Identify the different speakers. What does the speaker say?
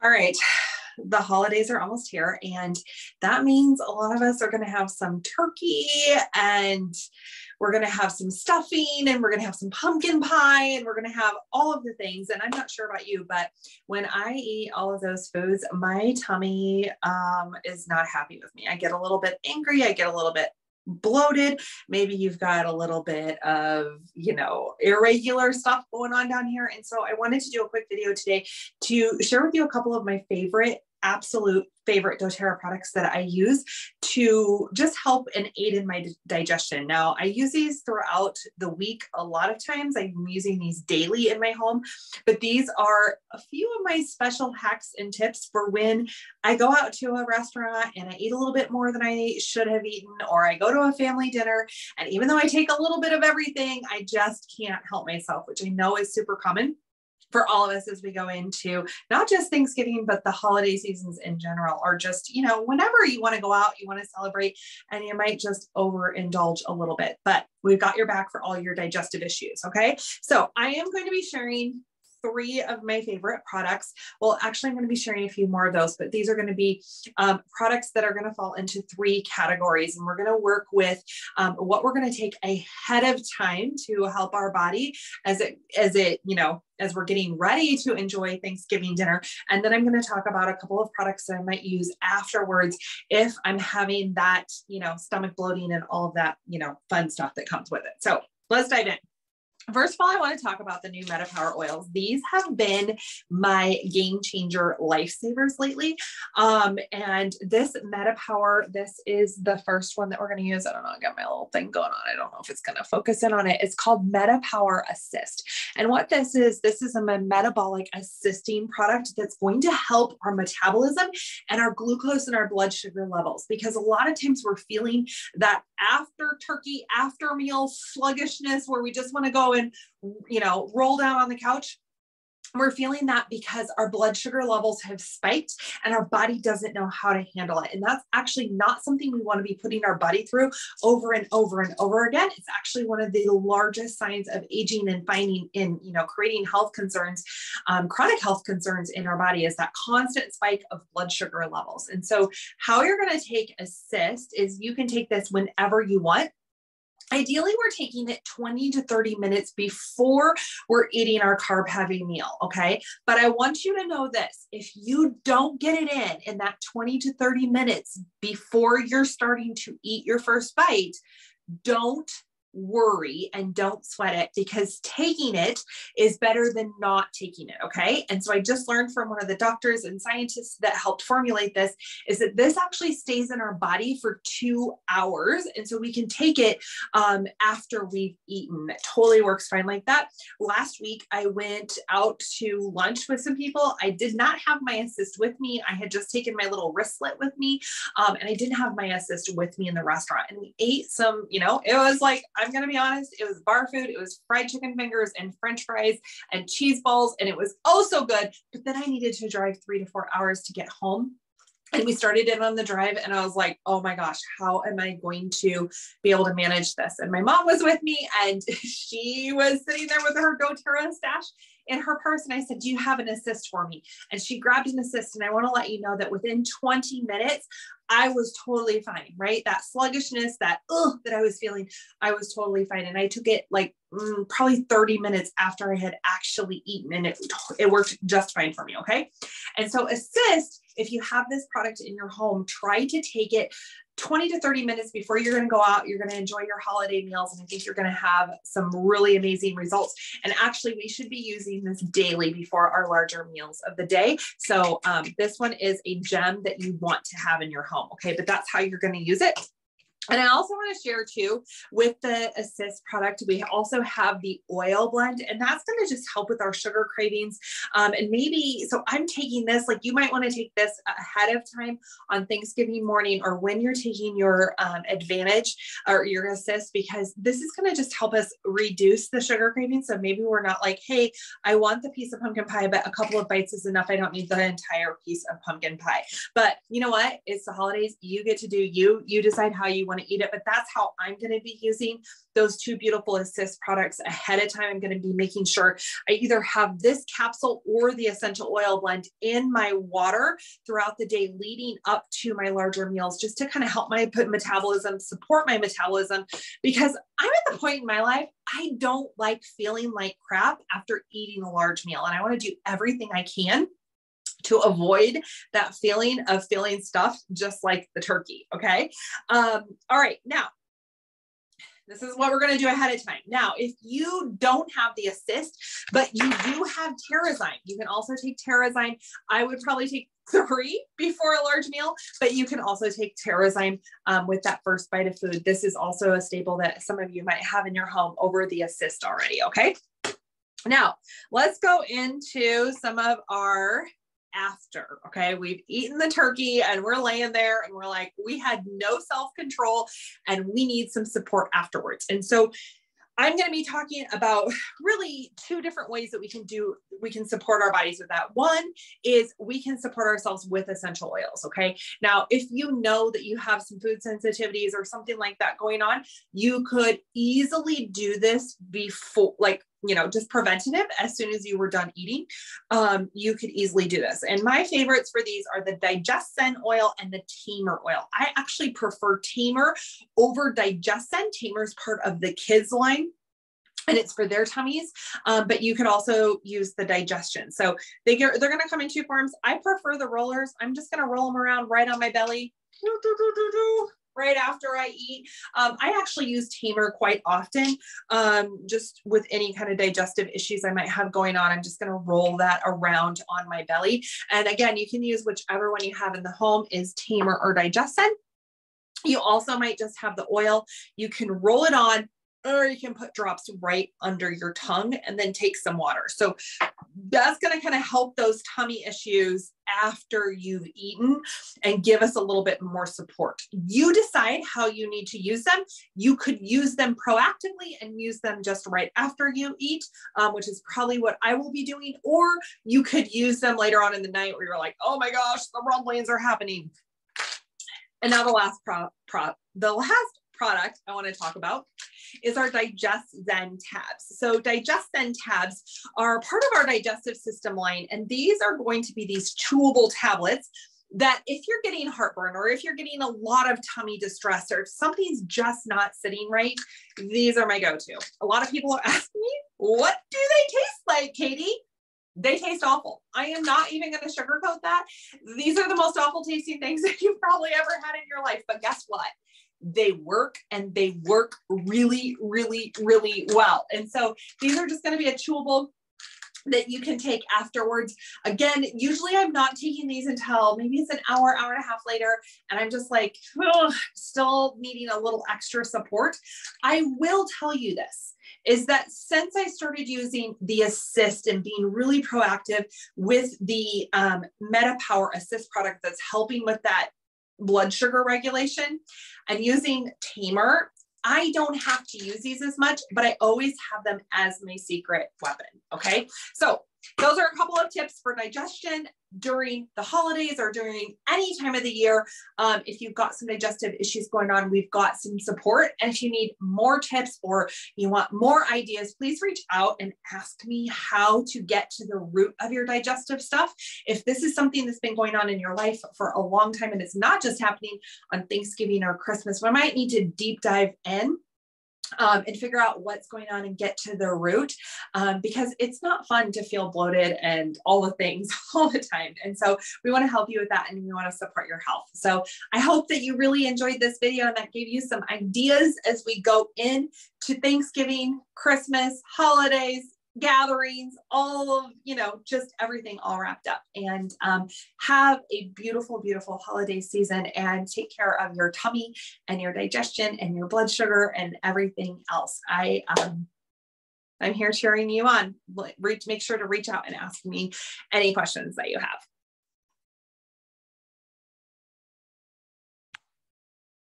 Speaker 1: All right. The holidays are almost here, and that means a lot of us are going to have some turkey, and we're going to have some stuffing, and we're going to have some pumpkin pie, and we're going to have all of the things. And I'm not sure about you, but when I eat all of those foods, my tummy is not happy with me. I get a little bit angry. I get a little bit bloated. Maybe you've got a little bit of, irregular stuff going on down here. And so I wanted to do a quick video today to share with you a couple of my absolute favorite doTERRA products that I use to just help and aid in my digestion. Now, I use these throughout the week. A lot of times I'm using these daily in my home, but these are a few of my special hacks and tips for when I go out to a restaurant and I eat a little bit more than I should have eaten, or I go to a family dinner. And even though I take a little bit of everything, I just can't help myself, which I know is super common for all of us as we go into not just Thanksgiving, but the holiday seasons in general, or just, whenever you want to go out, you want to celebrate, and you might just overindulge a little bit, but we've got your back for all your digestive issues. Okay. So I am going to be sharing 3 of my favorite products. Well, actually, I'm going to be sharing a few more of those, but these are going to be products that are going to fall into 3 categories. And we're going to work with what we're going to take ahead of time to help our body as we're getting ready to enjoy Thanksgiving dinner. And then I'm going to talk about a couple of products that I might use afterwards if I'm having that, stomach bloating and all of that, fun stuff that comes with it. So let's dive in. First of all, I want to talk about the new Metapower oils. These have been my game changer lifesavers lately. And this Metapower, this is the first one that we're going to use. I don't know. I got my little thing going on. I don't know if it's going to focus in on it. It's called Metapower Assist. And what this is a metabolic assisting product that's going to help our metabolism and our glucose and our blood sugar levels. Because a lot of times we're feeling that after turkey, after meal sluggishness, where we just want to go and, roll down on the couch. We're feeling that because our blood sugar levels have spiked and our body doesn't know how to handle it. And that's actually not something we want to be putting our body through over and over and over again. It's actually one of the largest signs of aging and creating health concerns, chronic health concerns in our body, is that constant spike of blood sugar levels. And so how you're going to take Assist is you can take this whenever you want. Ideally, we're taking it 20 to 30 minutes before we're eating our carb heavy meal. Okay. But I want you to know this: if you don't get it in that 20 to 30 minutes before you're starting to eat your first bite, don't worry and don't sweat it, because taking it is better than not taking it. Okay. And so I just learned from one of the doctors and scientists that helped formulate this is that this actually stays in our body for 2 hours. And so we can take it after we've eaten. It totally works fine like that. Last week, I went out to lunch with some people. I did not have my Assist with me. I had just taken my little wristlet with me. And I didn't have my Assist with me in the restaurant. And we ate some, it was like, I'm going to be honest, it was bar food. It was fried chicken fingers and French fries and cheese balls. And it was oh so good. But then I needed to drive 3 to 4 hours to get home. And we started in on the drive, and I was like, oh my gosh, how am I going to be able to manage this? And my mom was with me, and she was sitting there with her doTERRA stash in her purse. And I said, do you have an Assist for me? And she grabbed an Assist. And I want to let you know that within 20 minutes, I was totally fine, right? That sluggishness, that I was feeling, I was totally fine. And I took it like probably 30 minutes after I had actually eaten, and it worked just fine for me. Okay. And so Assist, if you have this product in your home, try to take it 20 to 30 minutes before you're going to go out. You're going to enjoy your holiday meals, and I think you're going to have some really amazing results. And actually, we should be using this daily before our larger meals of the day. So this one is a gem that you want to have in your home. Okay. But that's how you're going to use it. And I also want to share too, with the Assist product, we also have the oil blend, and that's going to just help with our sugar cravings. And maybe, so I'm taking this, like you might want to take this ahead of time on Thanksgiving morning, or when you're taking your Advantage or your Assist, because this is going to just help us reduce the sugar cravings. So maybe we're not like, hey, I want the piece of pumpkin pie, but a couple of bites is enough. I don't need the entire piece of pumpkin pie. But you know what? It's the holidays. You get to do you decide how you want want to eat it, but that's how I'm going to be using those two beautiful assist products ahead of time. I'm going to be making sure I either have this capsule or the essential oil blend in my water throughout the day leading up to my larger meals, just to kind of help my metabolism, support my metabolism, because I'm at the point in my life, I don't like feeling like crap after eating a large meal. And I want to do everything I can to avoid that feeling of feeling stuffed, just like the turkey. Okay. All right. Now, this is what we're going to do ahead of time. Now, if you don't have the assist, but you do have TerraZyme, you can also take TerraZyme. I would probably take 3 before a large meal, but you can also take TerraZyme with that first bite of food. This is also a staple that some of you might have in your home over the assist already. Okay. Now let's go into some of our after. Okay. We've eaten the turkey and we're laying there and we're like, we had no self-control and we need some support afterwards. And so I'm going to be talking about really 2 different ways that we can support our bodies with that. One is we can support ourselves with essential oils. Okay. Now, if you know that you have some food sensitivities or something like that going on, you could easily do this before, like, just preventative as soon as you were done eating. You could easily do this. And my favorites for these are the Digestion oil and the Tamer oil. I actually prefer Tamer over Digestion. Tamer is part of the kids line, and it's for their tummies. But you could also use the Digestion. So they're going to come in 2 forms. I prefer the rollers. I'm just going to roll them around right on my belly. Right after I eat. I actually use Tamer quite often, just with any kind of digestive issues I might have going on. I'm just going to roll that around on my belly. And again, you can use whichever one you have in the home is Tamer or Digestion. You also might just have the oil. You can roll it on, or you can put drops right under your tongue and then take some water. So that's going to kind of help those tummy issues after you've eaten and give us a little bit more support. You decide how you need to use them. You could use them proactively and use them just right after you eat, which is probably what I will be doing. Or you could use them later on in the night where you're like, oh my gosh, the rumblings are happening. And now the last product I want to talk about is our Digestion tabs. So Digestion tabs are part of our digestive system line, and these are going to be these chewable tablets that if you're getting heartburn or if you're getting a lot of tummy distress or if something's just not sitting right, these are my go-to. A lot of people are asking me, what do they taste like, Katie? They taste awful. I am not even going to sugarcoat that. These are the most awful tasting things that you've probably ever had in your life. But guess what? They work, and they work really, really, really well. And so these are just going to be a chewable that you can take afterwards. Again, usually I'm not taking these until maybe it's an hour, hour and a half later, and I'm just like, still needing a little extra support. I will tell you this, is that since I started using the assist and being really proactive with the Metapower assist product that's helping with that blood sugar regulation and using Tamer, I don't have to use these as much, but I always have them as my secret weapon. Okay. So those are a couple of tips for digestion during the holidays or during any time of the year. If you've got some digestive issues going on, we've got some support. And if you need more tips or you want more ideas, please reach out and ask me how to get to the root of your digestive stuff. If this is something that's been going on in your life for a long time and it's not just happening on Thanksgiving or Christmas, we might need to deep dive in and figure out what's going on and get to the root, because it's not fun to feel bloated and all the things all the time. And so we want to help you with that, and we want to support your health. So I hope that you really enjoyed this video and that gave you some ideas as we go into Thanksgiving, Christmas, holidays, gatherings, all of, just everything all wrapped up. And have a beautiful, beautiful holiday season, and take care of your tummy and your digestion and your blood sugar and everything else. I'm here cheering you on. Make sure to reach out and ask me any questions that you have.